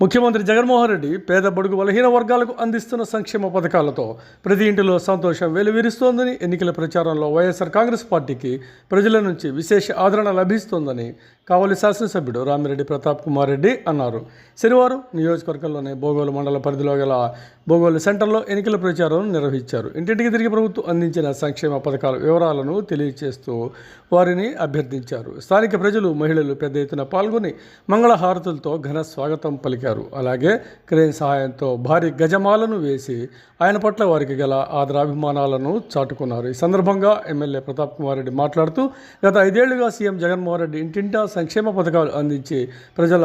ముఖ్యమంత్రి జగన్మోహన్ రెడ్డి పేద బడుగు బలహీన వర్గాలకు అందిస్తున్న సంక్షేమ పథకాలతో ప్రతి ఇంటిలో సంతోషం వెలువరిస్తోందని ఎన్నికల ప్రచారంలో వైఎస్ఆర్ కాంగ్రెస్ పార్టీకి ప్రజల నుంచి విశేష ఆదరణ లభిస్తోందని కావలి శాసనసభ్యుడు రామిరెడ్డి ప్రతాప్ కుమార్ రెడ్డి అన్నారు. శనివారం నియోజకవర్గంలోని బోగోలు మండల పరిధిలో గల బోగోలు సెంటర్లో ఎన్నికల ప్రచారం నిర్వహించారు. ఇంటింటికి తిరిగి ప్రభుత్వం అందించిన సంక్షేమ పథకాల వివరాలను తెలియజేస్తూ వారిని అభ్యర్థించారు. స్థానిక ప్రజలు, మహిళలు పెద్ద ఎత్తున పాల్గొని మంగళహారతులతో ఘన స్వాగతం పలికారు. అలాగే క్రేన్ సహాయంతో భారీ గజమాలను వేసి ఆయన పట్ల వారికి గల ఆదరాభిమానాలను చాటుకున్నారు. ఈ సందర్భంగా ఎమ్మెల్యే ప్రతాప్ కుమార్ రెడ్డి మాట్లాడుతూ గత 5 ఏళ్లుగా సీఎం జగన్మోహన్ రెడ్డి ఇంటింటా సంక్షేమ పథకాలు అందించి ప్రజల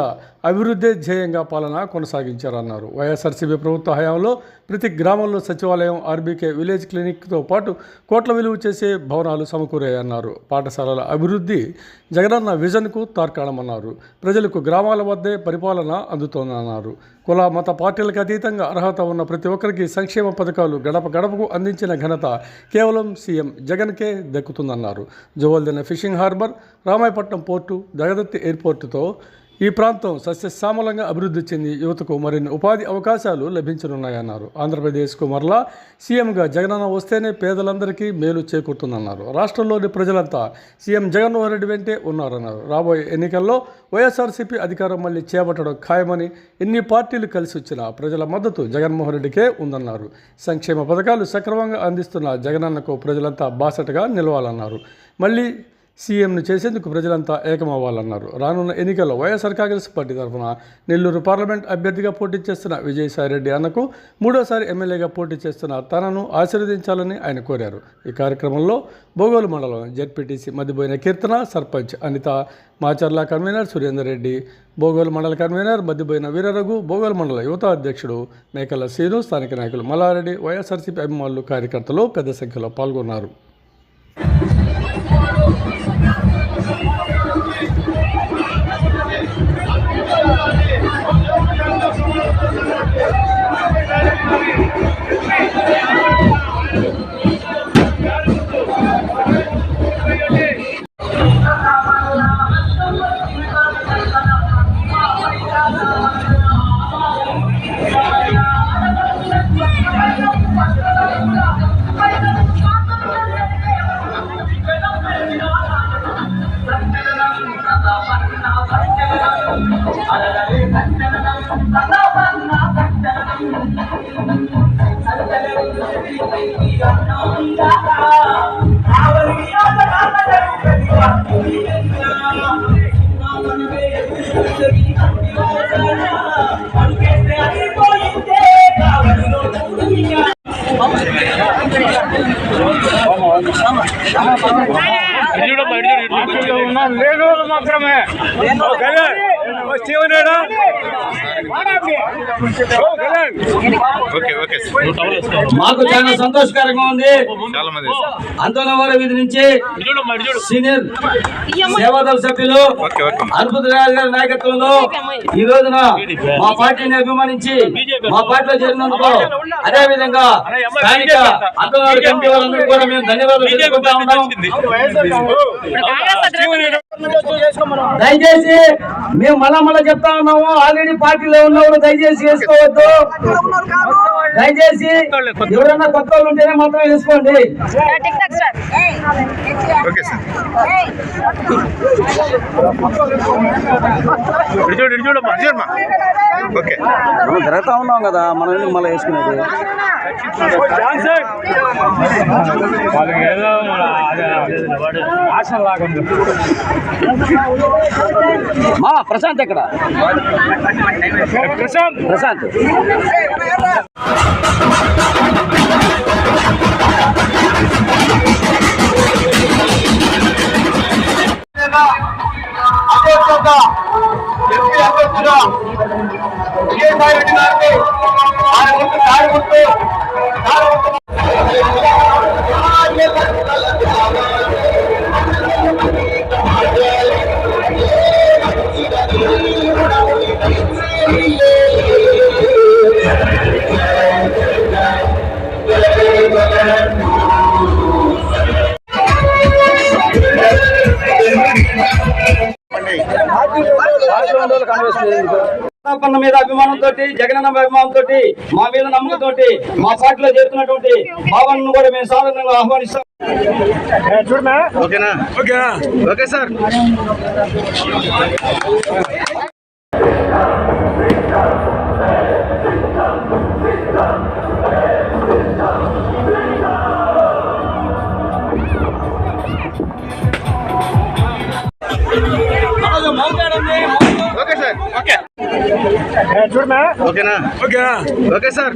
అభివృద్ధి ధ్యేయంగా పాలన కొనసాగించారన్నారు. వైఎస్ఆర్సీపీ ప్రభుత్వ హయాంలో ప్రతి గ్రామంలో సచివాలయం, ఆర్బీకే విలేజ్ క్లినిక్తో పాటు కోట్ల విలువ చేసే భవనాలు సమకూరాయన్నారు. పాఠశాలల అభివృద్ధి జగనన్న విజన్కు తార్కాణమన్నారు. ప్రజలకు గ్రామాల వద్దే పరిపాలన అందుతోందన్నారు. కుల మత పార్టీలకు అతీతంగా అర్హత ఉన్న ప్రతి ఒక్కరికి సంక్షేమ పథకాలు గడప గడపకు అందించిన ఘనత కేవలం సీఎం జగన్కే దక్కుతుందన్నారు. జోవల్దిన ఫిషింగ్ హార్బర్, రామాయపట్నం పోర్టు, జగదత్తి ఎయిర్పోర్టుతో ఈ ప్రాంతం సస్యశ్యామలంగా అభివృద్ధి చెంది యువతకు మరిన్ని ఉపాధి అవకాశాలు లభించనున్నాయన్నారు. ఆంధ్రప్రదేశ్కు మరలా సీఎంగా జగనన్న వస్తేనే పేదలందరికీ మేలు చేకూరుతుందన్నారు. రాష్ట్రంలోని ప్రజలంతా సీఎం జగన్మోహన్ రెడ్డి వెంటే ఉన్నారన్నారు. రాబోయే ఎన్నికల్లో వైఎస్ఆర్సీపీ అధికారం మళ్లీ చేపట్టడం ఖాయమని, ఎన్ని పార్టీలు కలిసి వచ్చినా ప్రజల మద్దతు జగన్మోహన్ రెడ్డికే ఉందన్నారు. సంక్షేమ పథకాలు సక్రమంగా అందిస్తున్న జగనన్నకు ప్రజలంతా బాసటగా నిలవాలన్నారు. మళ్ళీ సీఎంను చేసేందుకు ప్రజలంతా ఏకమవ్వాలన్నారు. రానున్న ఎన్నికల్లో వైఎస్ఆర్ కాంగ్రెస్ పార్టీ తరఫున నెల్లూరు పార్లమెంట్ అభ్యర్థిగా పోటీ చేస్తున్న విజయసాయిరెడ్డి అన్నకు 3వ ఎమ్మెల్యేగా పోటీ చేస్తున్న తనను ఆశీర్వదించాలని ఆయన కోరారు. ఈ కార్యక్రమంలో బోగోలు మండలం జెడ్పీటీసీ మద్దిబోయిన కీర్తన, సర్పంచ్ అనిత, మాచర్ల కన్వీనర్ సురేందర్ రెడ్డి, బోగోలు మండల కన్వీనర్ మద్దిబోయిన వీరరఘు, బోగోలు మండల యువత అధ్యక్షుడు మేకల శ్రీను, స్థానిక నాయకులు మల్లారెడ్డి, వైఎస్ఆర్సీపీ అభిమానులు, కార్యకర్తలు పెద్ద సంఖ్యలో పాల్గొన్నారు. మాత్రమే మాకు చాలా సంతోషకరంగా ఉంది. అంతనవర వీధి నుంచి సీనియర్ సేవాదళ సభ్యులు అద్భుత రాజు గారి నాయకత్వంలో ఈ రోజున మా పార్టీని అభిమానించి మా పార్టీలో చేరినందుకు, అదే విధంగా స్థానిక అంతనవర కమిటీ వాళ్ళందరూ కూడా మేము ధన్యవాదాలు తెలుపుకుంటా ఉన్నాం. దయచేసి మేము మళ్ళా చెప్తా ఉన్నాము, ఆల్రెడీ పార్టీలో ఉన్నవారు దయచేసి వేసుకోవద్దు. దయచేసి ఎవరైనా కొత్త వాళ్ళు ఉంటేనే మాత్రం వేసుకోండి. మనం జరుగుతా ఉన్నాం కదా, మనం ఎందుకు మళ్ళీ వేసుకునేది? మా ప్రశాంత్ ఎక్కడ? ప్రశాంత్ విజయసాయిరెడ్డి గారికి కాంగ్రెస్ పన్న మీద అభిమానంతో, జగనన్న అభిమానంతో, మా మీద నమ్మకంతో మా పార్టీలో చేరుతున్నటువంటి బావన్ కూడా మేము సాధారణంగా ఆహ్వానిస్తాం. ఓకేనా? Okay sir. Okay sir. Okay. ఓకేనా? Okay sir.